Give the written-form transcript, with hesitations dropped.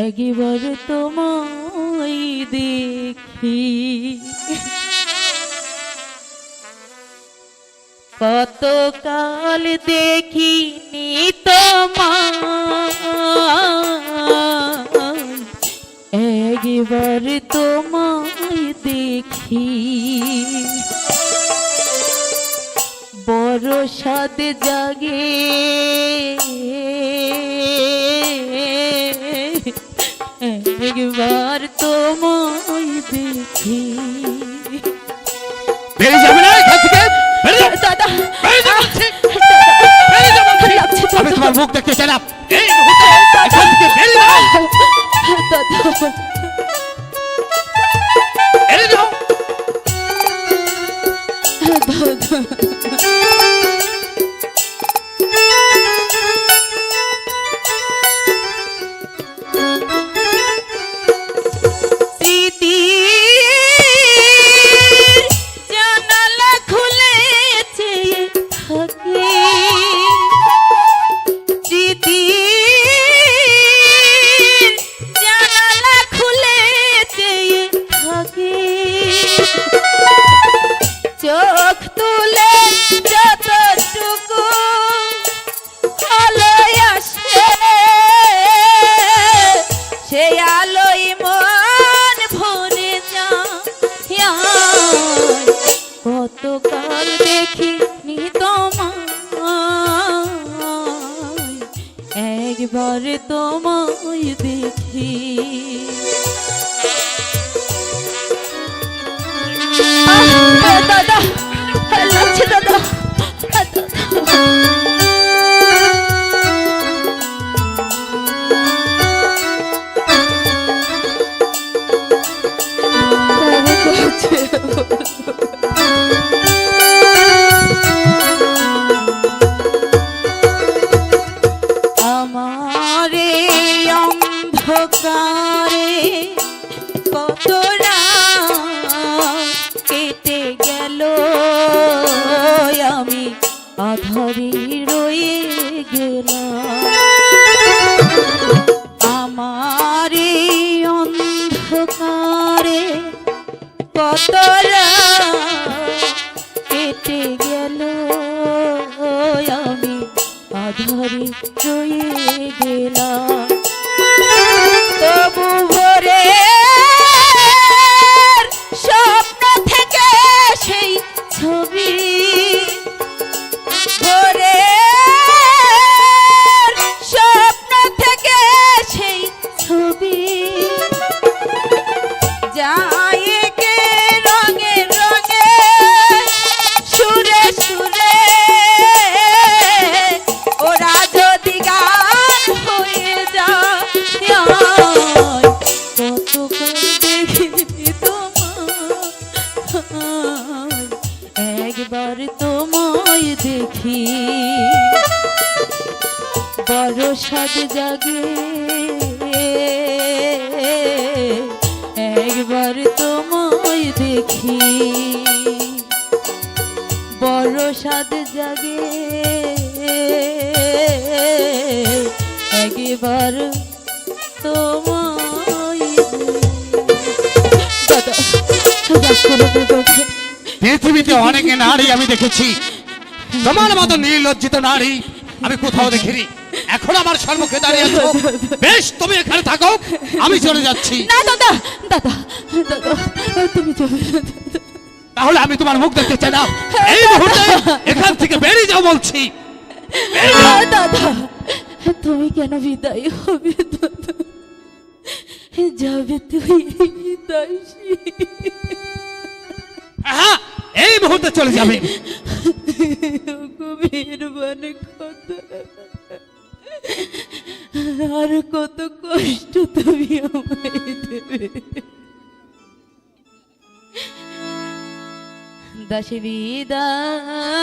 একবার তোমায় দেখি কতকাল দেখিনি তোমায় একবার তোমায় দেখি বড় সাদ জাগে একবার তোমায় দেখি বেরিয়ে যাবে না এখান থেকে দাদা আমি তোমার মুখ দেখতে চাই না এই মুহূর্তে এখান থেকে বেরিয়ে যাও দাদা বেরিয়ে যাও চোখ তুলে যতটুকু আলোয় আসে সে আলোয় মন ভরে যায় কতকাল দেখিনি তোমায় একবার তোমায় দেখি দাদা লাগছে দাদা আমারে অন্ধকারে কত কেটে গেল আমি আধারে রয়ে গেলাম আমারে অন্ধকারে কত কেটে গেল আমি আধারে রয়ে গেলাম তবু ভোরে স্বপ্ন থেকে সেই ছবি ভোরে স্বপ্ন থেকে সেই ছবি যায় কে রঙে রঙে সুরে সুরে ওরা যদি গান হয়ে যায় কতক্ষণ দেখিনি তোমায় একবার তোমায় দেখি বড় সাদ জাগে একবার তোমায় দেখি বড় সাদ জাগে একবার তোমায় দাদা পৃথিবীতে অনেক নারী আমি দেখেছি তোমার মতো নির্লজ্জিত নারী আমি কোথাও দেখিনি এখন আমার সম্মুখে দাঁড়িয়ে আছো বেশ তুমি এখানে থাকো আমি চলে যাচ্ছি না দাদা দাদা দাদা তুমি চলে তাহলে আমি তোমার মুখ দেখতে চাই না এই মুহূর্তে এখান থেকে বেরিয়ে যাও বলছি দাদা তুমি কেন বিদায় হবে দাদা যাবে তুই দাসী হ্যাঁ এই মুহূর্তে চলে যাবে মেহেরবান কথা আর কত কষ্ট তুমি আমায় দেবে দাসী বিদায়